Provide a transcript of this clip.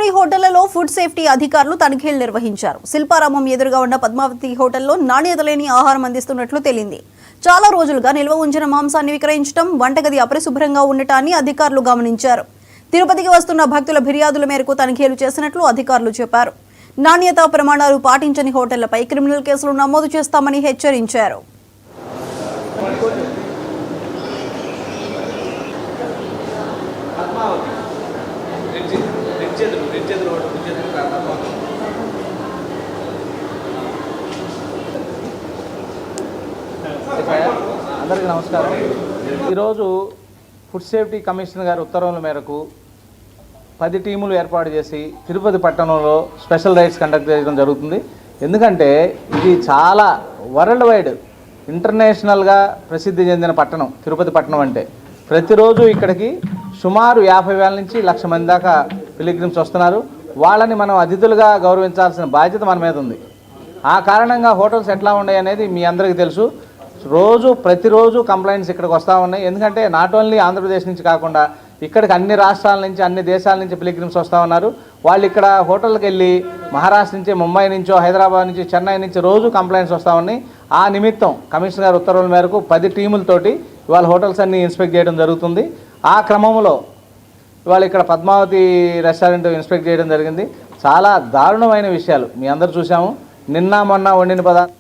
నగరంలోని హోటళ్లలో food safety అధికారులు తనిఖీలు నిర్వహించారు. శిల్పారామం ఎదురుగా ఉన్న పద్మావతి హోటల్లో నాణ్యత లేని ఆహారం అందిస్తున్నట్లు తేలింది. చాలా రోజులుగా నిల్వ ఉంచిన మాంసాన్ని విక్రయించడం, వంటగది అపరిశుభ్రంగా ఉండటాన్ని అధికారులు గమనించారు. తిరుపతికి వస్తున్న భక్తుల ఫిర్యాదుల మేరకు తనిఖీలు చేసినట్లు అధికారులు చెప్పారు. నాణ్యతా ప్రమాణాలు పాటించని హోటళ్లపై క్రిమినల్ కేసులు నమోదు చేస్తామని హెచ్చరించారు. అందరికీ నమస్కారం. ఈరోజు ఫుడ్ సేఫ్టీ కమిషనర్ గారి ఉత్తర్వుల మేరకు 10 టీములు ఏర్పాటు చేసి తిరుపతి పట్టణంలో స్పెషల్ రైడ్స్ కండక్ట్ చేయడం జరుగుతుంది. ఎందుకంటే ఇది చాలా వరల్డ్ వైడ్ ఇంటర్నేషనల్గా ప్రసిద్ధి చెందిన పట్టణం తిరుపతి పట్టణం. అంటే ప్రతిరోజు ఇక్కడికి సుమారు 50,000 నుంచి 1,00,000 మంది దాకా పిలిగ్రిమ్స్ వస్తున్నారు. వాళ్ళని మనం అతిథులుగా గౌరవించాల్సిన బాధ్యత మన మీద ఉంది. ఆ కారణంగా హోటల్స్ ఎట్లా ఉన్నాయి అనేది మీ అందరికీ తెలుసు. ప్రతిరోజు కంప్లైంట్స్ ఇక్కడికి వస్తూ ఉన్నాయి. ఎందుకంటే నాట్ ఓన్లీ ఆంధ్రప్రదేశ్ నుంచి కాకుండా ఇక్కడికి అన్ని రాష్ట్రాల నుంచి, అన్ని దేశాల నుంచి పిలిగ్రిమ్స్ వస్తూ ఉన్నారు. వాళ్ళు ఇక్కడ హోటల్కి వెళ్ళి మహారాష్ట్ర నుంచి, ముంబై నుంచో, హైదరాబాద్ నుంచి, చెన్నై నుంచి రోజు కంప్లైంట్స్ వస్తూ ఉన్నాయి. ఆ నిమిత్తం కమిషనర్ గారి ఉత్తర్వుల మేరకు 10 టీములతోటి ఇవాళ హోటల్స్ అన్ని ఇన్స్పెక్ట్ చేయడం జరుగుతుంది. ఆ క్రమంలో ఇవాళ ఇక్కడ పద్మావతి రెస్టారెంట్ ఇన్స్పెక్ట్ చేయడం జరిగింది. చాలా దారుణమైన విషయాలు మీ అందరూ చూసాము. నిన్న మొన్న వండిన పదార్థాలు